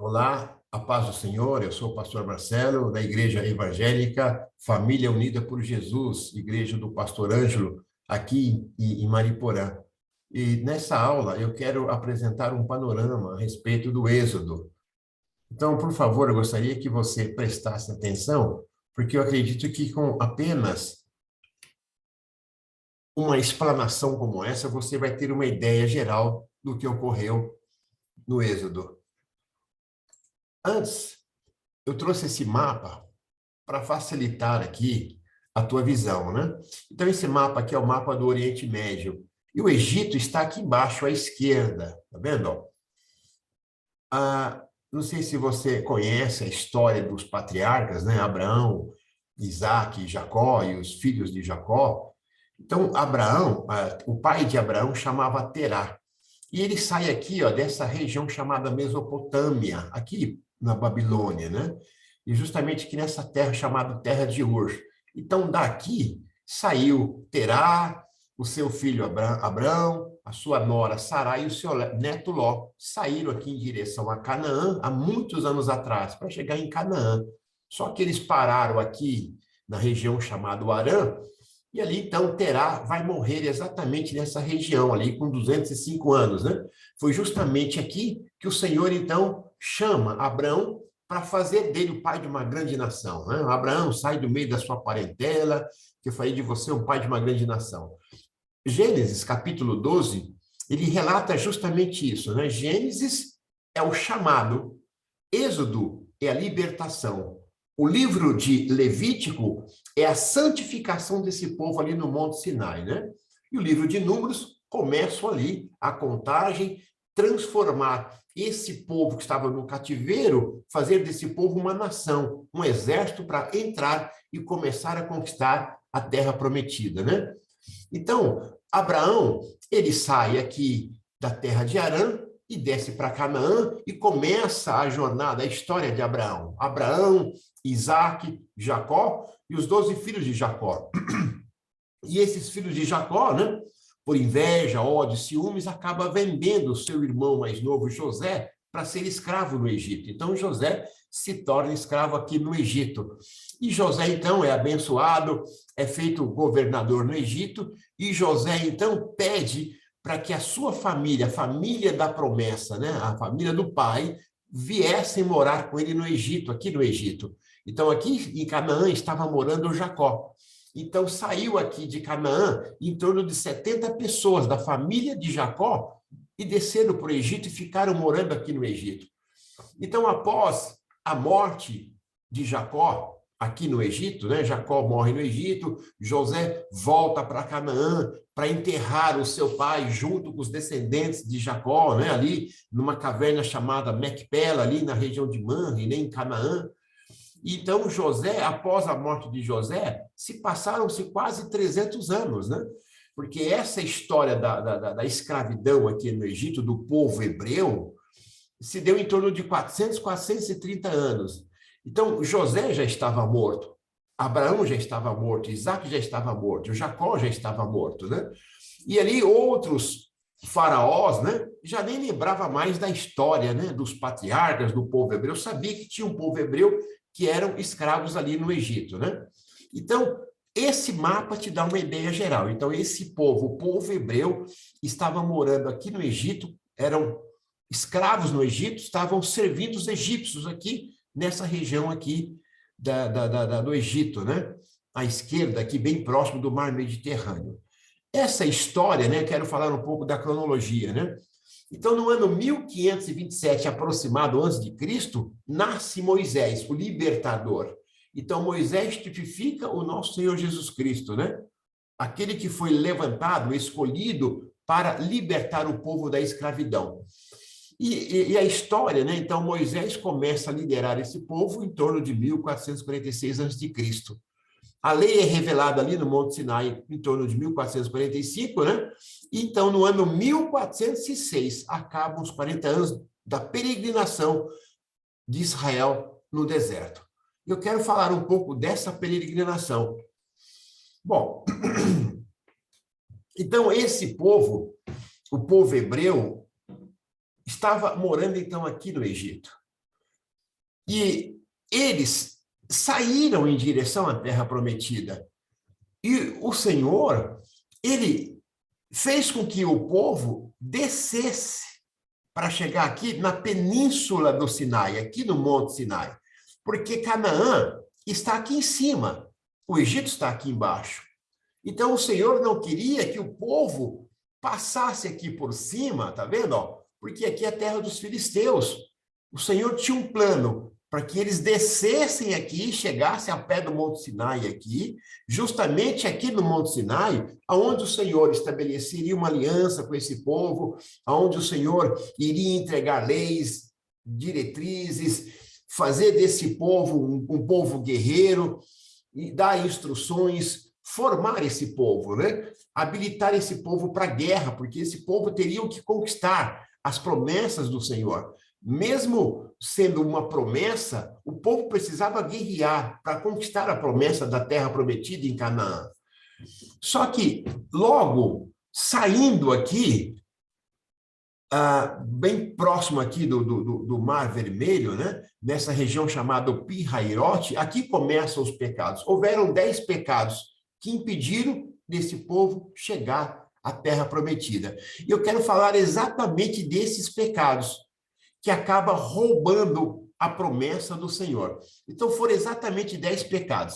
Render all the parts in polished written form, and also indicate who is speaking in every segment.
Speaker 1: Olá, a paz do Senhor. Eu sou o pastor Marcelo, da Igreja Evangélica Família Unida por Jesus, Igreja do Pastor Ângelo, aqui em Mariporã. E nessa aula eu quero apresentar um panorama a respeito do Êxodo. Então, por favor, eu gostaria que você prestasse atenção, porque eu acredito que com apenas uma explanação como essa, você vai ter uma ideia geral do que ocorreu no Êxodo. Antes, eu trouxe esse mapa para facilitar aqui a tua visão, né? Então, esse mapa aqui é o mapa do Oriente Médio. E o Egito está aqui embaixo à esquerda, tá vendo? Não sei se você conhece a história dos patriarcas, né? Abraão, Isaac e Jacó e os filhos de Jacó. Então, Abraão, o pai de Abraão chamava Terá. E ele sai aqui, ó, dessa região chamada Mesopotâmia, aqui na Babilônia, né? E justamente aqui nessa terra chamada Terra de Ur. Então, daqui saiu Terá, o seu filho Abrão, a sua nora Sarai e o seu neto Ló. Saíram aqui em direção a Canaã há muitos anos atrás, para chegar em Canaã. Só que eles pararam aqui na região chamada Harã, e ali, então, Terá vai morrer exatamente nessa região, ali com 205 anos, né? Foi justamente aqui que o Senhor, então, chama Abraão para fazer dele o pai de uma grande nação, né? Abraão, sai do meio da sua parentela, que eu falei de você, um pai de uma grande nação. Gênesis, capítulo 12, ele relata justamente isso, né? Gênesis é o chamado, Êxodo é a libertação. O livro de Levítico é a santificação desse povo ali no Monte Sinai, né? E o livro de Números começa ali a contagem, transformar esse povo que estava no cativeiro, fazer desse povo uma nação, um exército para entrar e começar a conquistar a terra prometida, né? Então, Abraão, ele sai aqui da terra de Harã e desce para Canaã e começa a jornada, a história de Abraão. Abraão, Isaac, Jacó e os 12 filhos de Jacó. E esses filhos de Jacó, né, por inveja, ódio, ciúmes, acaba vendendo o seu irmão mais novo, José, para ser escravo no Egito. Então, José se torna escravo aqui no Egito. E José, então, é abençoado, é feito governador no Egito, e José, então, pede para que a sua família, a família da promessa, né, a família do pai, viessem morar com ele no Egito, aqui no Egito. Então, aqui em Canaã estava morando Jacó. Então, saiu aqui de Canaã em torno de 70 pessoas da família de Jacó e desceram para o Egito e ficaram morando aqui no Egito. Então, após a morte de Jacó aqui no Egito, né? Jacó morre no Egito, José volta para Canaã para enterrar o seu pai junto com os descendentes de Jacó, né? Ali numa caverna chamada Macpela, ali na região de Manre, né? Em Canaã. Então, José, após a morte de José, passaram-se quase 300 anos, né? Porque essa história da escravidão aqui no Egito, do povo hebreu, se deu em torno de 430 anos. Então, José já estava morto, Abraão já estava morto, Isaac já estava morto, Jacó já estava morto, né? E ali outros faraós, né? Já nem lembrava mais da história, né? Dos patriarcas, do povo hebreu, sabia que tinha um povo hebreu que eram escravos ali no Egito, né? Então, esse mapa te dá uma ideia geral. Então, esse povo, o povo hebreu, estava morando aqui no Egito, eram escravos no Egito, estavam servindo os egípcios aqui, nessa região aqui do Egito, né? À esquerda, aqui bem próximo do mar Mediterrâneo. Essa história, né? Quero falar um pouco da cronologia, né? Então, no ano 1527, aproximado antes de Cristo, nasce Moisés, o libertador. Então, Moisés tipifica o nosso Senhor Jesus Cristo, né? Aquele que foi levantado, escolhido para libertar o povo da escravidão. E a história, né? Então, Moisés começa a liderar esse povo em torno de 1446 a.C. A lei é revelada ali no Monte Sinai em torno de 1445, né? Então, no ano 1406, acabam os 40 anos da peregrinação de Israel no deserto. Eu quero falar um pouco dessa peregrinação. Bom, então esse povo, o povo hebreu, estava morando então aqui no Egito. E eles saíram em direção à terra prometida. E o Senhor, ele fez com que o povo descesse para chegar aqui na península do Sinai, aqui no Monte Sinai. Porque Canaã está aqui em cima, o Egito está aqui embaixo. Então, o Senhor não queria que o povo passasse aqui por cima, tá vendo? Ó? Porque aqui é a terra dos filisteus. O Senhor tinha um plano para que eles descessem aqui, chegassem a pé do Monte Sinai aqui, justamente aqui no Monte Sinai, aonde o Senhor estabeleceria uma aliança com esse povo, aonde o Senhor iria entregar leis, diretrizes, fazer desse povo um povo guerreiro, e dar instruções, formar esse povo, né? Habilitar esse povo para a guerra, porque esse povo teria que conquistar as promessas do Senhor. Mesmo sendo uma promessa, o povo precisava guerrear para conquistar a promessa da terra prometida em Canaã. Só que, logo, saindo aqui, bem próximo aqui do Mar Vermelho, né? Nessa região chamada Pi-Hairote, aqui começam os pecados. Houveram 10 pecados que impediram desse povo chegar à terra prometida. E eu quero falar exatamente desses pecados, que acaba roubando a promessa do Senhor. Então, foram exatamente 10 pecados.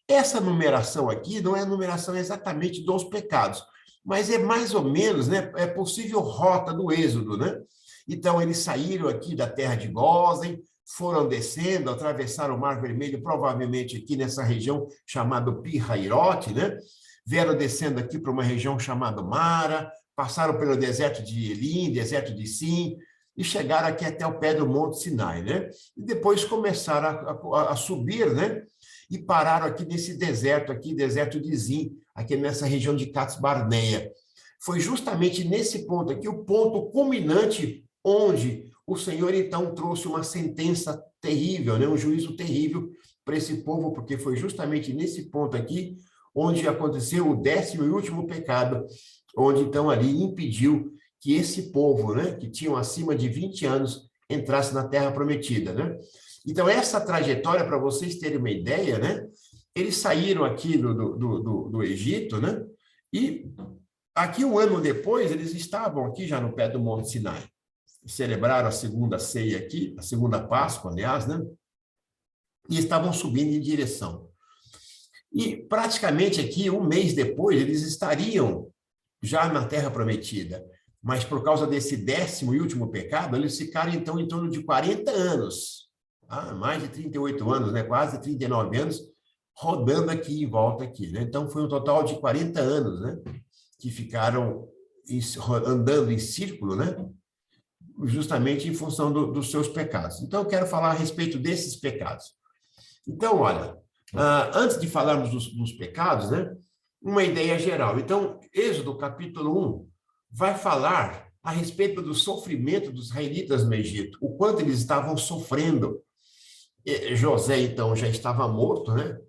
Speaker 1: Essa numeração aqui não é a numeração exatamente dos pecados, mas é mais ou menos, né, é possível rota do Êxodo, né? Então, eles saíram aqui da terra de Gósen, foram descendo, atravessaram o Mar Vermelho, provavelmente aqui nessa região chamada Pi-Hairote, né? Vieram descendo aqui para uma região chamada Mara, passaram pelo deserto de Elim, deserto de Sim, e chegaram aqui até o pé do Monte Sinai, né? E depois começaram a subir, né? E pararam aqui nesse deserto aqui, deserto de Zin, aqui nessa região de Cades Barneia. Foi justamente nesse ponto aqui, o ponto culminante, onde o Senhor, então, trouxe uma sentença terrível, né? Um juízo terrível para esse povo, porque foi justamente nesse ponto aqui, onde aconteceu o 10º e último pecado, onde, então, ali impediu que esse povo, né, que tinham acima de 20 anos, entrasse na Terra Prometida, né? Então, essa trajetória, para vocês terem uma ideia, né? Eles saíram aqui do Egito, né? E aqui, um ano depois, eles estavam aqui já no pé do Monte Sinai. Celebraram a segunda ceia aqui, a segunda Páscoa, aliás, né? E estavam subindo em direção. E praticamente aqui, um mês depois, eles estariam já na Terra Prometida. Mas por causa desse 10º e último pecado, eles ficaram, então, em torno de 40 anos, mais de 38 anos, né? Quase 39 anos, rodando aqui em volta aqui, né? Então, foi um total de 40 anos, né? Que ficaram andando em círculo, né? Justamente em função dos seus pecados. Então, eu quero falar a respeito desses pecados. Então, olha, antes de falarmos dos pecados, né? Uma ideia geral. Então, Êxodo, capítulo 1, vai falar a respeito do sofrimento dos israelitas no Egito, o quanto eles estavam sofrendo. José, então, já estava morto, né?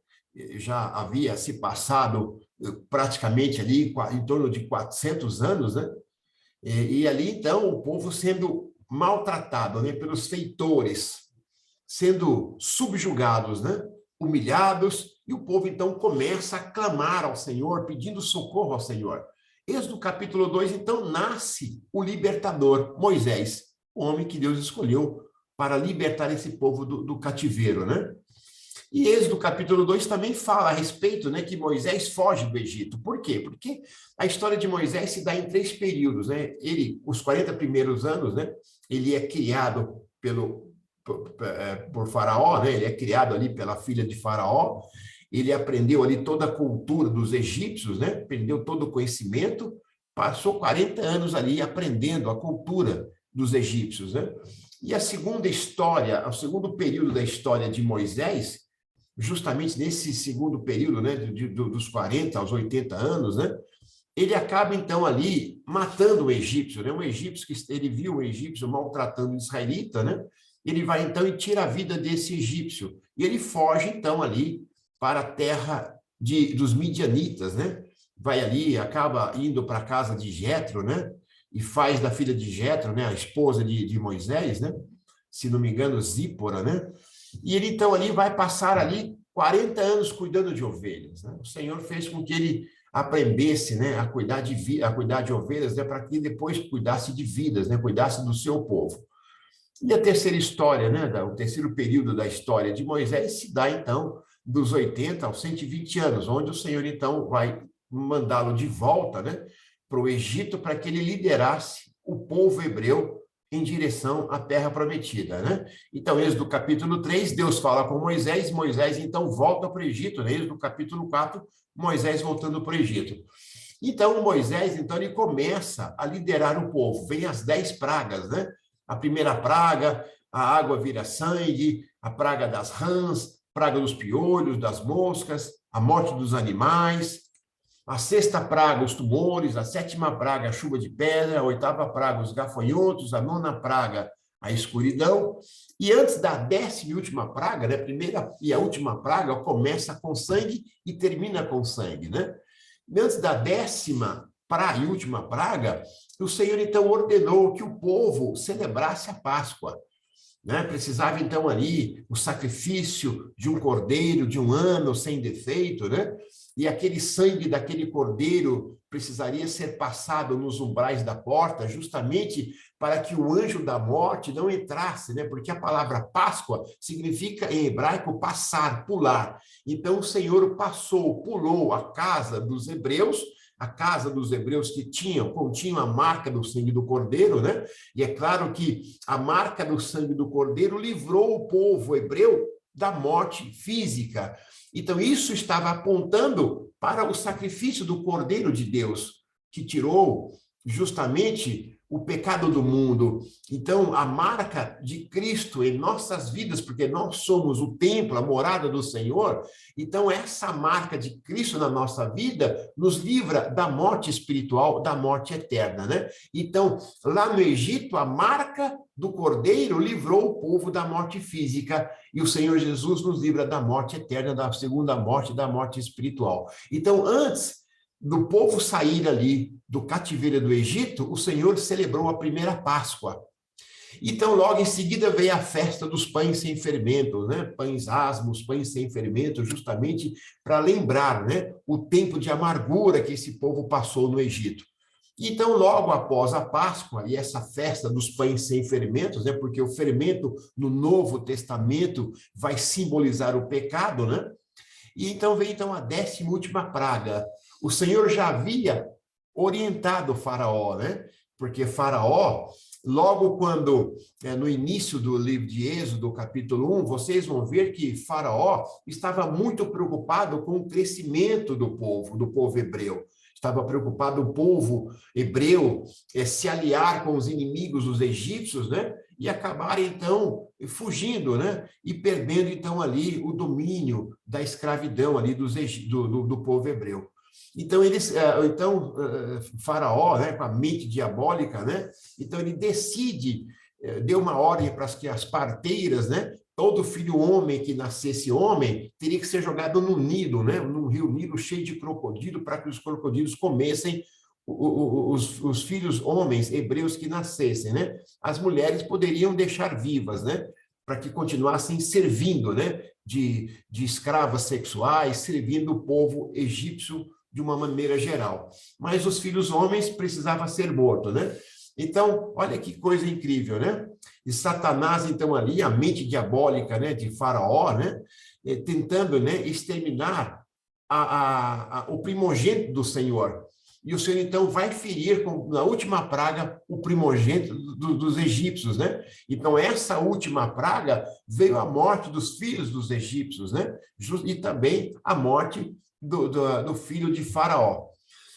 Speaker 1: Já havia se passado praticamente ali em torno de 400 anos, né? E ali, então, o povo sendo maltratado, né? Pelos feitores, sendo subjugados, né? Humilhados, e o povo, então, começa a clamar ao Senhor, pedindo socorro ao Senhor. Êxodo capítulo 2, então, nasce o libertador, Moisés, o homem que Deus escolheu para libertar esse povo do cativeiro, né? E Êxodo capítulo 2 também fala a respeito, né, que Moisés foge do Egito. Por quê? Porque a história de Moisés se dá em 3 períodos, né? Os 40 primeiros anos, né, ele é criado por Faraó, né? Ele é criado ali pela filha de Faraó. Ele aprendeu ali toda a cultura dos egípcios, né? Aprendeu todo o conhecimento, passou 40 anos ali aprendendo a cultura dos egípcios, né? E a segunda história, o segundo período da história de Moisés, justamente nesse segundo período, né, dos 40 aos 80 anos, né? Ele acaba, então, ali matando o egípcio, né? Um egípcio que ele viu o egípcio maltratando o israelita, né? Ele vai, então, e tira a vida desse egípcio. E ele foge, então, ali para a terra dos midianitas, né? Vai ali, acaba indo para a casa de Jetro, né? E faz da filha de Jetro, né? A esposa de Moisés, né? Se não me engano, Zípora, né? E ele, então, ali vai passar ali 40 anos cuidando de ovelhas, né? O Senhor fez com que ele aprendesse, né, a cuidar de ovelhas, né, para que depois cuidasse de vidas, né, cuidasse do seu povo. E a terceira história, né, o terceiro período da história de Moisés se dá, então, dos 80 aos 120 anos, onde o Senhor, então, vai mandá-lo de volta, né, para o Egito, para que ele liderasse o povo hebreu em direção à terra prometida, né? Então, Êxodo capítulo 3, Deus fala com Moisés, Moisés, então, volta para o Egito, né? Êxodo capítulo 4, Moisés voltando para o Egito. Então, Moisés, então, ele começa a liderar o povo. Vem as 10 pragas, né? A primeira praga, a água vira sangue, a praga das rãs, praga dos piolhos, das moscas, a morte dos animais, a sexta praga, os tumores, a sétima praga, a chuva de pedra, a oitava praga, os gafanhotos, a nona praga, a escuridão. E antes da 10ª e última praga, né, a primeira e a última praga começa com sangue e termina com sangue, né? E antes da 10ª e última praga, o Senhor então ordenou que o povo celebrasse a Páscoa, né? Precisava então ali o sacrifício de um cordeiro de um ano sem defeito, né? E aquele sangue daquele cordeiro precisaria ser passado nos umbrais da porta, justamente para que o anjo da morte não entrasse, né? Porque a palavra Páscoa significa em hebraico passar, pular. Então o Senhor pulou a casa dos hebreus, a casa dos hebreus que continham a marca do sangue do cordeiro, né? E é claro que a marca do sangue do cordeiro livrou o povo hebreu da morte física. Então, isso estava apontando para o sacrifício do Cordeiro de Deus, que tirou justamente o pecado do mundo. Então, a marca de Cristo em nossas vidas, porque nós somos o templo, a morada do Senhor, então essa marca de Cristo na nossa vida nos livra da morte espiritual, da morte eterna, né? Então, lá no Egito, a marca do Cordeiro livrou o povo da morte física e o Senhor Jesus nos livra da morte eterna, da segunda morte, da morte espiritual. Então, antes do povo sair ali do cativeiro do Egito, o Senhor celebrou a primeira Páscoa. Então, logo em seguida veio a festa dos pães sem fermento, né? Pães asmos, pães sem fermento, justamente para lembrar, né, o tempo de amargura que esse povo passou no Egito. Então, logo após a Páscoa e essa festa dos pães sem fermentos, né, porque o fermento no Novo Testamento vai simbolizar o pecado, né? E então veio então a 10ª e última praga. O Senhor já havia orientado o Faraó, né? Porque Faraó, logo quando, no início do livro de Êxodo, capítulo 1, vocês vão ver que Faraó estava muito preocupado com o crescimento do povo hebreu. Estava preocupado o povo hebreu se aliar com os inimigos dos egípcios, né? E acabar, então, fugindo, né? E perdendo, então, ali o domínio da escravidão ali do povo hebreu. Então, Faraó, né, com a mente diabólica, né? Então, ele decide, deu uma ordem para que as parteiras, né? Todo filho homem que nascesse homem teria que ser jogado no Nilo, né? Num rio Nilo cheio de crocodilo, para que os crocodilos comessem os filhos homens hebreus que nascessem, né? As mulheres poderiam deixar vivas, né? Para que continuassem servindo, né? De escravas sexuais, servindo o povo egípcio de uma maneira geral. Mas os filhos homens precisavam ser mortos, né? Então, olha que coisa incrível, né? E Satanás, então, ali, a mente diabólica, né, de Faraó, né? Tentando, né, exterminar o primogênito do Senhor. E o Senhor, então, vai ferir, na última praga, o primogênito dos egípcios, né? Então, essa última praga veio a morte dos filhos dos egípcios, né? E também a morte do filho de Faraó.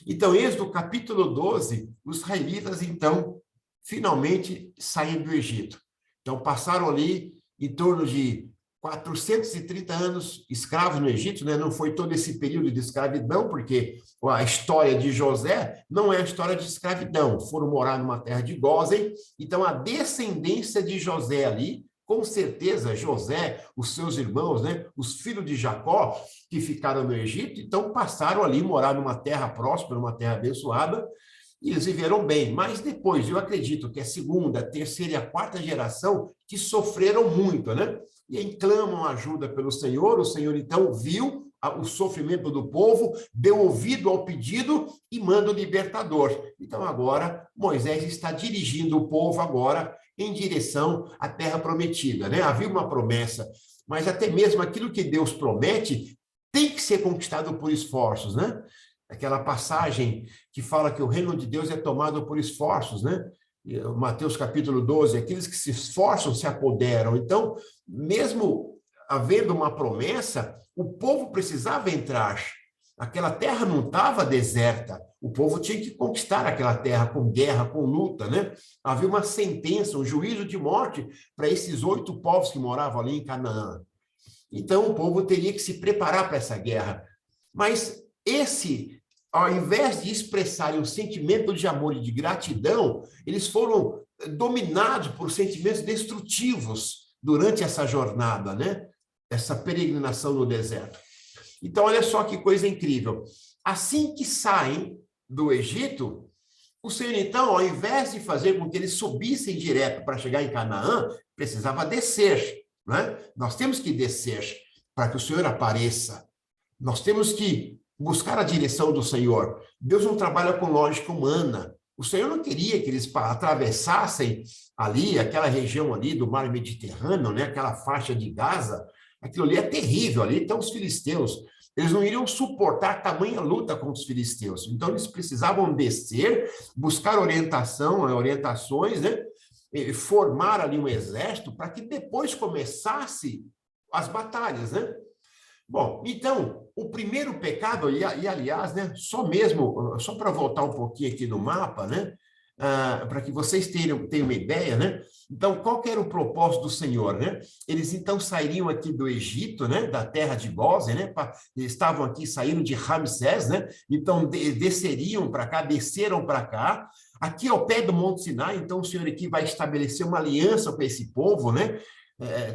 Speaker 1: Então, Êxodo capítulo 12, os israelitas, então, finalmente saem do Egito. Então, passaram ali em torno de 430 anos escravos no Egito, né? Não foi todo esse período de escravidão, porque a história de José não é a história de escravidão. Foram morar numa terra de Gósen, então a descendência de José ali, com certeza José, os seus irmãos, né? Os filhos de Jacó, que ficaram no Egito, então passaram ali morar numa terra próspera, numa terra abençoada, e eles viveram bem. Mas depois, eu acredito que a segunda, a terceira e a quarta geração que sofreram muito, né? E aí clamam ajuda pelo Senhor, o Senhor então viu o sofrimento do povo, deu ouvido ao pedido e manda o libertador. Então agora Moisés está dirigindo o povo agora em direção à terra prometida, né? Havia uma promessa, mas até mesmo aquilo que Deus promete tem que ser conquistado por esforços, né? Aquela passagem que fala que o reino de Deus é tomado por esforços, né? Mateus capítulo 12, aqueles que se esforçam se apoderam. Então, mesmo havendo uma promessa, o povo precisava entrar. Aquela terra não estava deserta. O povo tinha que conquistar aquela terra com guerra, com luta, né? Havia uma sentença, um juízo de morte para esses 8 povos que moravam ali em Canaã. Então, o povo teria que se preparar para essa guerra. Mas ao invés de expressarem um sentimento de amor e de gratidão, eles foram dominados por sentimentos destrutivos durante essa jornada, né? Essa peregrinação no deserto. Então, olha só que coisa incrível. Assim que saem do Egito, o Senhor, então, ao invés de fazer com que eles subissem direto para chegar em Canaã, precisava descer, né? Nós temos que descer para que o Senhor apareça. Nós temos que buscar a direção do Senhor. Deus não trabalha com lógica humana. O Senhor não queria que eles atravessassem ali, aquela região ali do mar Mediterrâneo, né? Aquela faixa de Gaza. Aquilo ali é terrível, ali estão os filisteus. Eles não iriam suportar tamanha luta com os filisteus. Então, eles precisavam descer, buscar orientações, né? E formar ali um exército para que depois começasse as batalhas, né? Bom, então, o primeiro pecado, e aliás, né, só para voltar um pouquinho aqui no mapa, né, para que vocês tenham uma ideia, né? Então, qual que era o propósito do Senhor, né? Eles então sairiam aqui do Egito, né, da terra de Gósen, né? Eles estavam aqui saindo de Ramsés, né? Então, desceram para cá. Aqui ao pé do Monte Sinai, então o Senhor aqui vai estabelecer uma aliança com esse povo, né?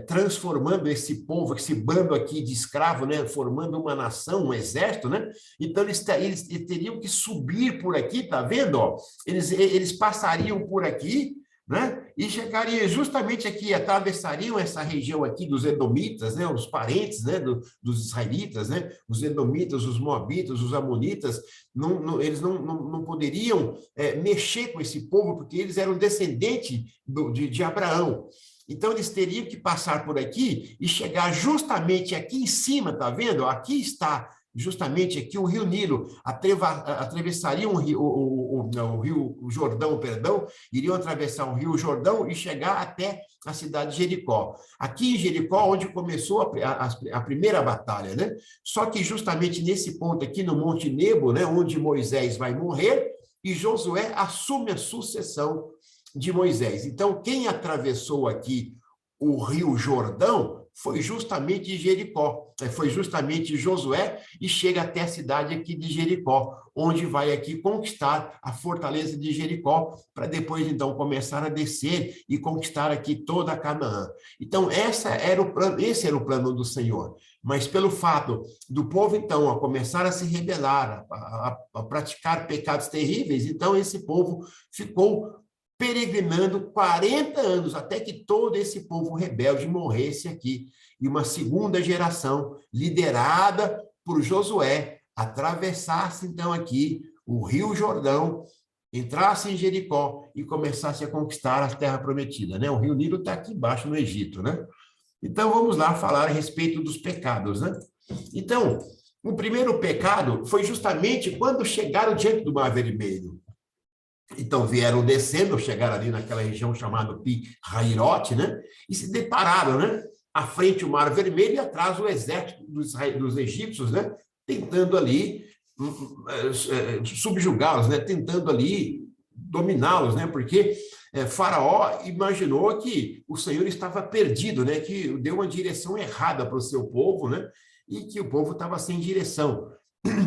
Speaker 1: Transformando esse povo, esse bando aqui de escravo, né, formando uma nação, um exército, né? Então eles teriam que subir por aqui, tá vendo? Ó? Eles passariam por aqui, né? E chegariam justamente aqui, atravessariam essa região aqui dos edomitas, né? Os parentes, né? Dos israelitas, né? Os edomitas, os moabitas, os amonitas, eles não poderiam mexer com esse povo porque eles eram descendentes de Abraão. Então, eles teriam que passar por aqui e chegar justamente aqui em cima, tá vendo? Aqui está justamente aqui o Rio Nilo. Atravessariam o Rio Jordão, perdão, iriam atravessar o Rio Jordão e chegar até a cidade de Jericó. Aqui em Jericó, onde começou a primeira batalha, né? Só que justamente nesse ponto aqui no Monte Nebo, né, onde Moisés vai morrer, e Josué assume a sucessão de Moisés. Então, quem atravessou aqui o Rio Jordão foi justamente Jericó, foi justamente Josué e chega até a cidade aqui de Jericó, onde vai aqui conquistar a fortaleza de Jericó, para depois, então, começar a descer e conquistar aqui toda a Canaã. Então, esse era o plano do Senhor. Mas pelo fato do povo, então, a começar a se rebelar, a praticar pecados terríveis, então esse povo ficou peregrinando 40 anos, até que todo esse povo rebelde morresse aqui. E uma segunda geração, liderada por Josué, atravessasse, então, aqui o Rio Jordão, entrasse em Jericó e começasse a conquistar a terra prometida, né? O Rio Nilo está aqui embaixo no Egito, né? Então, vamos lá falar a respeito dos pecados, né? Então, o primeiro pecado foi justamente quando chegaram diante do Mar Vermelho. Então, vieram descendo, chegaram ali naquela região chamada Pi-Hairote, né? E se depararam, né? À frente o Mar Vermelho e atrás o exército dos egípcios, né? Tentando ali subjugá-los, né? Tentando ali dominá-los, né? Porque Faraó imaginou que o Senhor estava perdido, né? Que deu uma direção errada para o seu povo, né? E que o povo estava sem direção.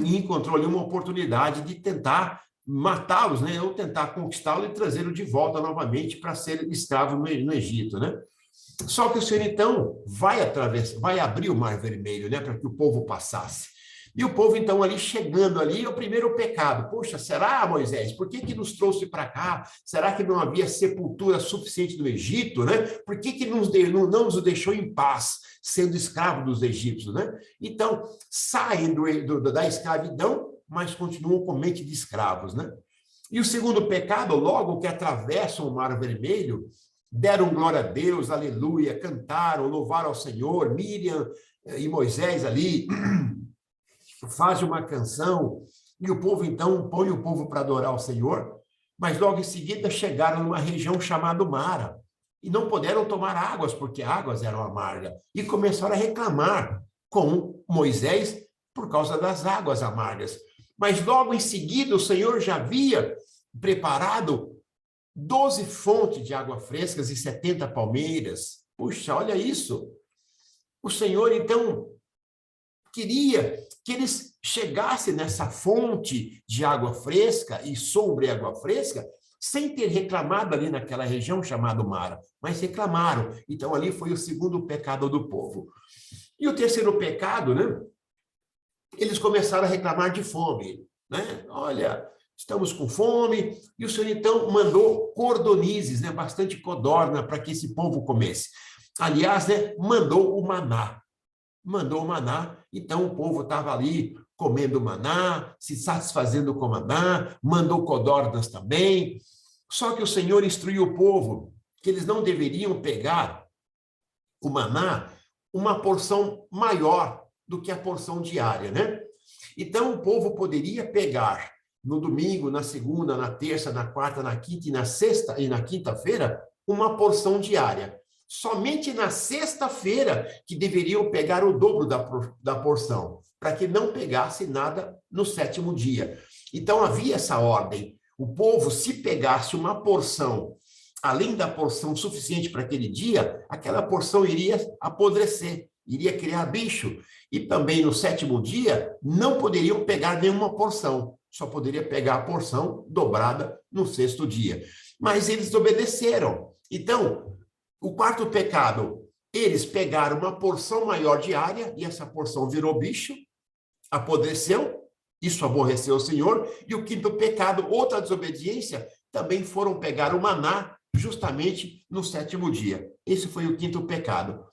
Speaker 1: E encontrou ali uma oportunidade de tentar matá-los, né, ou tentar conquistá-lo e trazê-lo de volta novamente para ser escravo no Egito, né? Só que o Senhor, então, vai abrir o Mar Vermelho, né, para que o povo passasse. E o povo, então, ali chegando ali, é o primeiro pecado. Poxa, será, Moisés? Por que que nos trouxe para cá? Será que não havia sepultura suficiente no Egito, né? Por que que não nos deixou em paz, sendo escravo dos egípcios, né? Então, saem da escravidão, mas continuam com mente de escravos, né? E o segundo pecado, logo que atravessam o Mar Vermelho, deram glória a Deus, aleluia, cantaram, louvaram ao Senhor, Miriam e Moisés ali fazem uma canção, e o povo então põe o povo para adorar o Senhor, mas logo em seguida chegaram numa região chamada Mara, e não puderam tomar águas, porque águas eram amargas, e começaram a reclamar com Moisés por causa das águas amargas. Mas logo em seguida o Senhor já havia preparado 12 fontes de água frescas e 70 palmeiras. Puxa, olha isso. O Senhor, então, queria que eles chegassem nessa fonte de água fresca e sobre água fresca, sem ter reclamado ali naquela região chamada Mara, mas reclamaram. Então, ali foi o segundo pecado do povo. E o terceiro pecado, né? Eles começaram a reclamar de fome, né? Olha, estamos com fome, e o Senhor então mandou cordonizes, né? Bastante codorna para que esse povo comesse. Aliás, né? Mandou o maná, então o povo estava ali comendo maná, se satisfazendo com maná, mandou codornas também, só que o Senhor instruiu o povo que eles não deveriam pegar o maná uma porção maior do que a porção diária, né? Então, o povo poderia pegar no domingo, na segunda, na terça, na quarta, na quinta e na sexta e na quinta-feira uma porção diária. Somente na sexta-feira que deveriam pegar o dobro da porção, para que não pegasse nada no sétimo dia. Então, havia essa ordem. O povo, se pegasse uma porção, além da porção suficiente para aquele dia, aquela porção iria apodrecer, iria criar bicho. E também no sétimo dia, não poderiam pegar nenhuma porção, só poderia pegar a porção dobrada no sexto dia. Mas eles obedeceram. Então, o quarto pecado, eles pegaram uma porção maior diária, e essa porção virou bicho, apodreceu, isso aborreceu o Senhor. E o quinto pecado, outra desobediência, também foram pegar o maná justamente no sétimo dia. Esse foi o quinto pecado.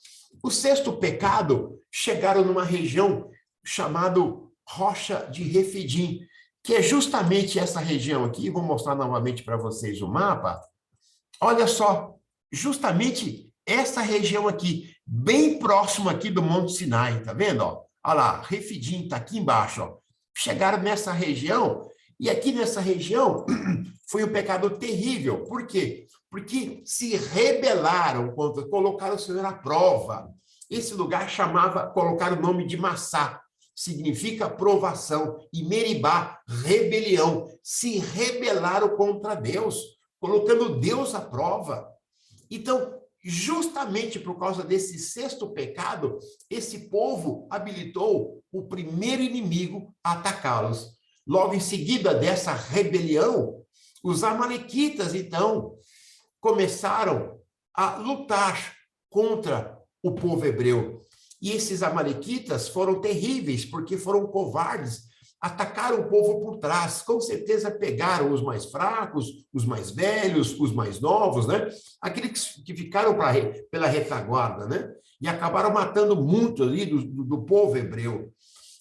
Speaker 1: O sexto pecado, chegaram numa região chamada Rocha de Refidim, que é justamente essa região aqui. Vou mostrar novamente para vocês o mapa. Olha só, justamente essa região aqui, bem próximo aqui do Monte Sinai, tá vendo? Ó? Olha lá, Refidim está aqui embaixo. Ó. Chegaram nessa região, e aqui nessa região foi um pecado terrível. Por quê? Porque se rebelaram contra, colocaram o Senhor à prova. Esse lugar colocaram o nome de Massá, significa provação, e Meribá, rebelião. Se rebelaram contra Deus, colocando Deus à prova. Então, justamente por causa desse sexto pecado, esse povo habilitou o primeiro inimigo a atacá-los. Logo em seguida dessa rebelião, os amalequitas, então, começaram a lutar contra o povo hebreu. E esses amalequitas foram terríveis, porque foram covardes, atacaram o povo por trás, com certeza pegaram os mais fracos, os mais velhos, os mais novos, né? Aqueles que ficaram pela retaguarda, né? E acabaram matando muito ali do povo hebreu.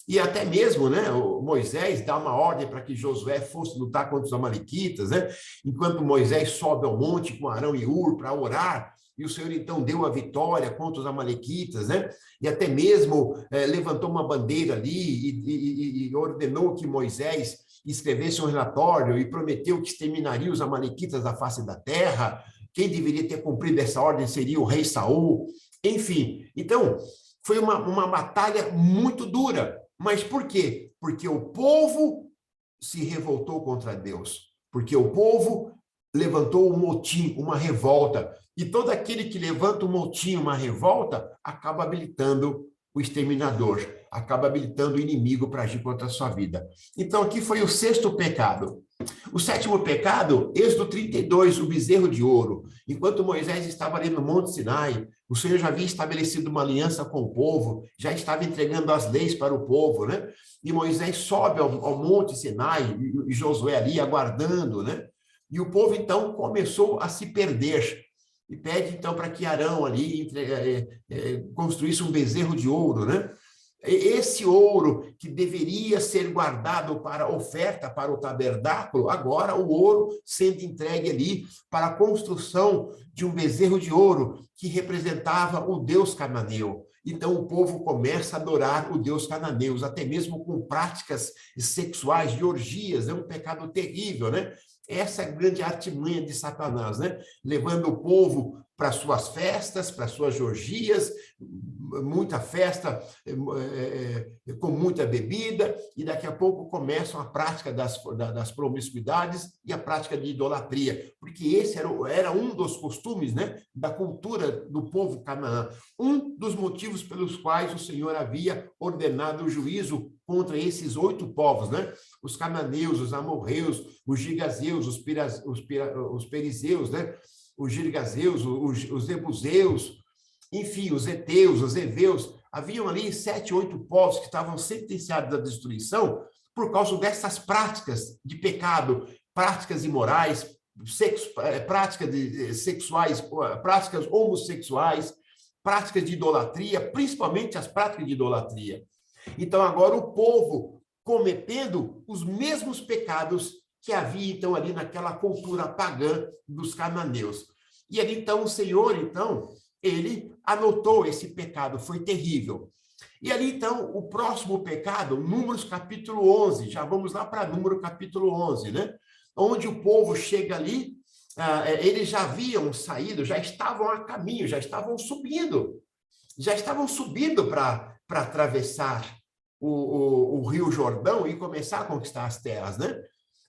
Speaker 1: E até mesmo, né, o Moisés dá uma ordem para que Josué fosse lutar contra os amalequitas, né? Enquanto Moisés sobe ao monte com Arão e Hur para orar, e o Senhor então deu a vitória contra os amalequitas, né? E até mesmo levantou uma bandeira ali e ordenou que Moisés escrevesse um relatório e prometeu que exterminaria os amalequitas da face da terra. Quem deveria ter cumprido essa ordem seria o rei Saul. Enfim, então, foi uma batalha muito dura. Mas por quê? Porque o povo se revoltou contra Deus. Porque o povo levantou um motim, uma revolta. E todo aquele que levanta um motim, uma revolta, acaba habilitando o exterminador, acaba habilitando o inimigo para agir contra a sua vida. Então, aqui foi o sexto pecado. O sétimo pecado, Êxodo 32, o bezerro de ouro. Enquanto Moisés estava ali no Monte Sinai, o Senhor já havia estabelecido uma aliança com o povo, já estava entregando as leis para o povo, né? E Moisés sobe ao Monte Sinai, e Josué ali aguardando, né? E o povo, então, começou a se perder. E pede, então, para que Arão ali construísse um bezerro de ouro, né? Esse ouro que deveria ser guardado para oferta para o tabernáculo, agora o ouro sendo entregue ali para a construção de um bezerro de ouro que representava o deus cananeu. Então o povo começa a adorar o deus cananeu, até mesmo com práticas sexuais de orgias, é um pecado terrível, né? Essa é a grande artimanha de Satanás, né? Levando o povo para suas festas, para suas orgias, muita festa, com muita bebida, e daqui a pouco começam a prática das promiscuidades e a prática de idolatria, porque esse era um dos costumes, né, da cultura do povo Canaã, um dos motivos pelos quais o Senhor havia ordenado o juízo contra esses 8 povos, né? Os cananeus, os amorreus, os gigazeus, os perizeus, né? Os girgazeus, os jebuseus, enfim, os heteus, os heveus. Haviam ali 7, 8 povos que estavam sentenciados à destruição por causa dessas práticas de pecado, práticas imorais, práticas sexuais, práticas homossexuais, práticas de idolatria, principalmente as práticas de idolatria. Então, agora o povo cometendo os mesmos pecados que havia, então, ali naquela cultura pagã dos cananeus. E ali, então, o Senhor, então, ele anotou esse pecado, foi terrível. E ali, então, o próximo pecado, Números capítulo 11, já vamos lá para Número capítulo 11, né? Onde o povo chega ali, eles já haviam saído, já estavam a caminho, já estavam subindo para atravessar o Rio Jordão e começar a conquistar as terras, né?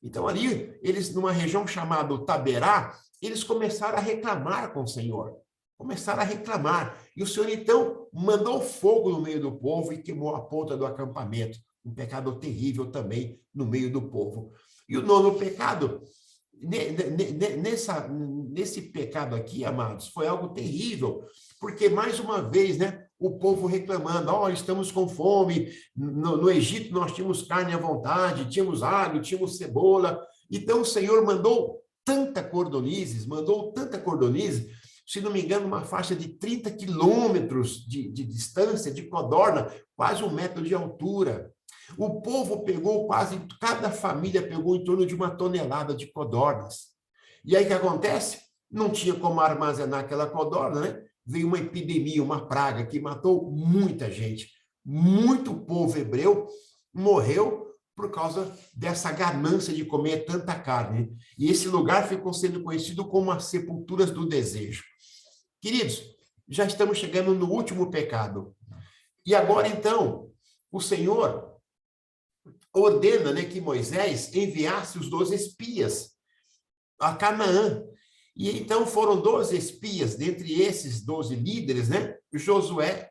Speaker 1: Então, ali, eles, numa região chamada Taberá, eles começaram a reclamar com o Senhor. Começaram a reclamar. E o Senhor, então, mandou fogo no meio do povo e queimou a ponta do acampamento. Um pecado terrível também no meio do povo. E o nono pecado, nesse pecado aqui, amados, foi algo terrível, porque, mais uma vez, né, o povo reclamando, estamos com fome, no Egito nós tínhamos carne à vontade, tínhamos alho, tínhamos cebola. Então o Senhor mandou tanta cordonize, se não me engano, uma faixa de 30 quilômetros de distância, de codorna, quase 1 metro de altura. O povo pegou cada família pegou em torno de 1 tonelada de codornas. E aí o que acontece? Não tinha como armazenar aquela codorna, né? Veio uma epidemia, uma praga que matou muita gente. Muito povo hebreu morreu por causa dessa ganância de comer tanta carne. E esse lugar ficou sendo conhecido como as sepulturas do desejo. Queridos, já estamos chegando no último pecado. E agora, então, o Senhor ordena, né, que Moisés enviasse os 12 espias a Canaã. E então foram 12 espias, dentre esses 12 líderes, né? Josué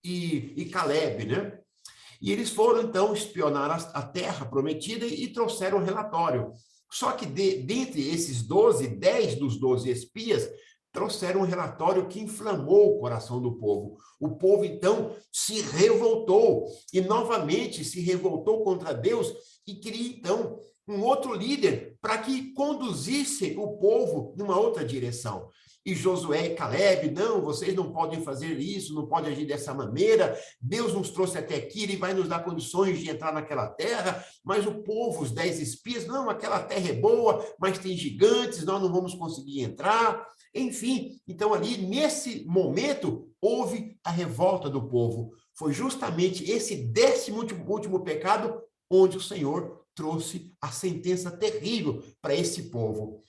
Speaker 1: e Caleb, né? E eles foram, então, espionar a terra prometida e trouxeram um relatório. Só que dentre esses 12, 10 dos 12 espias trouxeram um relatório que inflamou o coração do povo. O povo, então, se revoltou e novamente se revoltou contra Deus e queria, então, um outro líder para que conduzisse o povo numa outra direção. E Josué e Caleb, não, vocês não podem fazer isso, não podem agir dessa maneira, Deus nos trouxe até aqui, Ele vai nos dar condições de entrar naquela terra, mas o povo, os 10 espias, não, aquela terra é boa, mas tem gigantes, nós não vamos conseguir entrar. Enfim, então ali, nesse momento, houve a revolta do povo. Foi justamente esse 10º último pecado onde o Senhor trouxe a sentença terrível para esse povo.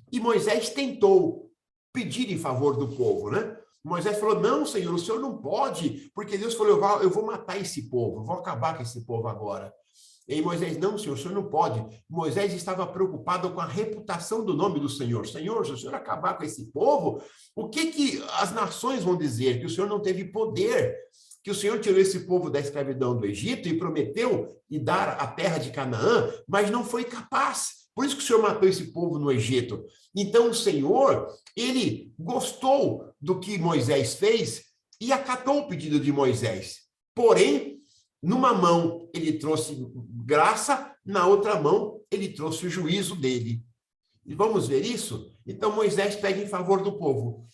Speaker 1: E Moisés tentou pedir em favor do povo, né? Moisés falou, não, Senhor, o Senhor não pode, porque Deus falou, eu vou matar esse povo, eu vou acabar com esse povo agora. E Moisés, não, Senhor, o Senhor não pode. Moisés estava preocupado com a reputação do nome do Senhor. Senhor, se o Senhor acabar com esse povo, o que as nações vão dizer? Que o Senhor não teve poder, que o Senhor tirou esse povo da escravidão do Egito e prometeu dar a terra de Canaã, mas não foi capaz. Por isso que o Senhor matou esse povo no Egito. Então, o Senhor, ele gostou do que Moisés fez e acatou o pedido de Moisés. Porém, numa mão ele trouxe graça, na outra mão ele trouxe o juízo dele. E vamos ver isso? Então, Moisés pede em favor do povo.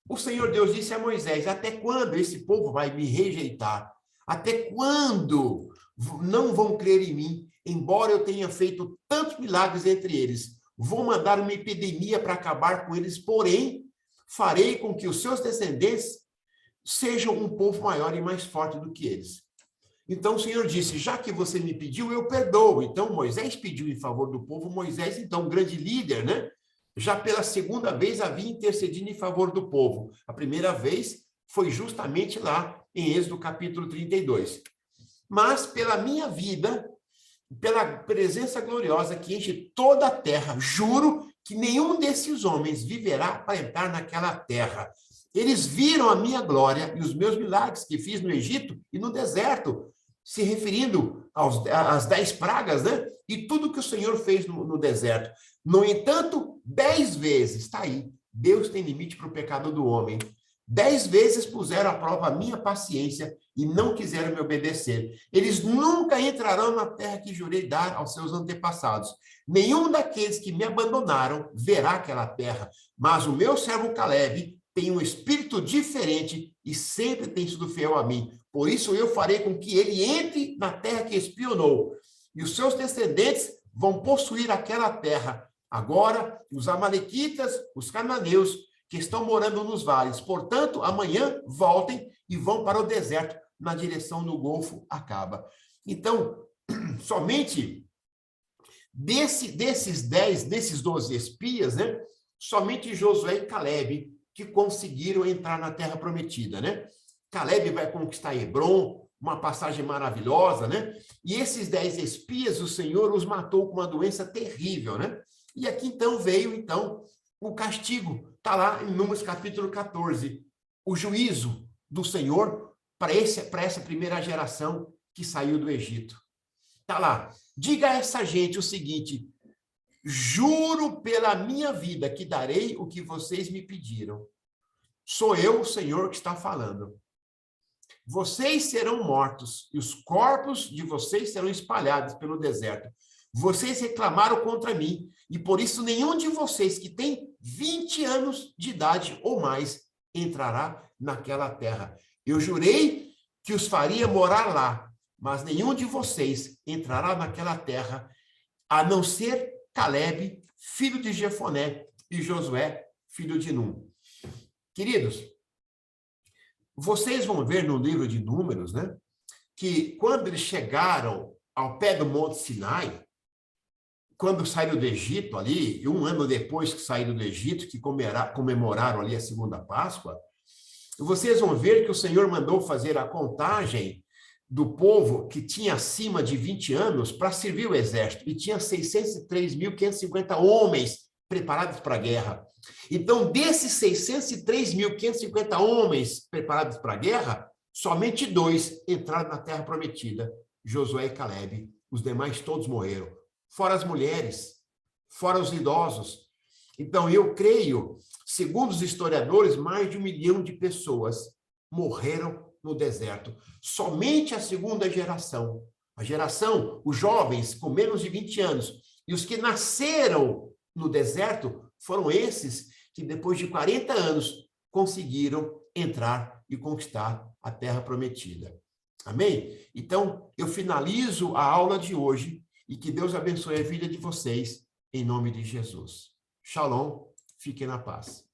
Speaker 1: O Senhor Deus disse a Moisés: até quando esse povo vai me rejeitar? Até quando não vão crer em mim, embora eu tenha feito tantos milagres entre eles? Vou mandar uma epidemia para acabar com eles, porém, farei com que os seus descendentes sejam um povo maior e mais forte do que eles. Então o Senhor disse: já que você me pediu, eu perdoo. Então Moisés pediu em favor do povo. Moisés, então, grande líder, né? Já pela segunda vez havia intercedido em favor do povo. A primeira vez foi justamente lá em Êxodo capítulo 32. Mas pela minha vida, pela presença gloriosa que enche toda a terra, juro que nenhum desses homens viverá para entrar naquela terra. Eles viram a minha glória e os meus milagres que fiz no Egito e no deserto, se referindo às 10 pragas, né? E tudo que o Senhor fez no deserto. No entanto, 10 vezes, está aí, Deus tem limite para o pecado do homem. 10 vezes puseram à prova a minha paciência e não quiseram me obedecer. Eles nunca entrarão na terra que jurei dar aos seus antepassados. Nenhum daqueles que me abandonaram verá aquela terra, mas o meu servo Caleb tem um espírito diferente e sempre tem sido fiel a mim. Por isso eu farei com que ele entre na terra que espionou, e os seus descendentes vão possuir aquela terra. Agora, os amalequitas, os cananeus, que estão morando nos vales, portanto, amanhã voltem e vão para o deserto, na direção do Golfo Acaba. Então, somente desses 12 espias, né? Somente Josué e Caleb que conseguiram entrar na terra prometida, né? Caleb vai conquistar Hebrom, uma passagem maravilhosa, né? E esses 10 espias, o Senhor os matou com uma doença terrível, né? E aqui, então, veio, então, o castigo. Está lá em Números capítulo 14. O juízo do Senhor para essa primeira geração que saiu do Egito. Está lá. Diga a essa gente o seguinte: juro pela minha vida que darei o que vocês me pediram. Sou eu, o Senhor, que está falando. Vocês serão mortos e os corpos de vocês serão espalhados pelo deserto. Vocês reclamaram contra mim e por isso nenhum de vocês que tem 20 anos de idade ou mais entrará naquela terra. Eu jurei que os faria morar lá, mas nenhum de vocês entrará naquela terra, a não ser Caleb, filho de Jefoné, e Josué, filho de Num. Queridos, vocês vão ver no livro de Números, né, que quando eles chegaram ao pé do Monte Sinai, quando saíram do Egito ali, e um ano depois que saíram do Egito, que comemoraram ali a segunda Páscoa, vocês vão ver que o Senhor mandou fazer a contagem do povo que tinha acima de 20 anos para servir o exército, e tinha 603.550 homens preparados para a guerra. Então, desses 603.550 homens preparados para a guerra, somente 2 entraram na terra prometida, Josué e Caleb. Os demais todos morreram, fora as mulheres, fora os idosos. Então, eu creio, segundo os historiadores, mais de 1 milhão de pessoas morreram no deserto. Somente a segunda geração, a geração, os jovens com menos de 20 anos, e os que nasceram no deserto, foram esses que, depois de 40 anos, conseguiram entrar e conquistar a terra prometida. Amém? Então, eu finalizo a aula de hoje e que Deus abençoe a vida de vocês, em nome de Jesus. Shalom, fiquem na paz.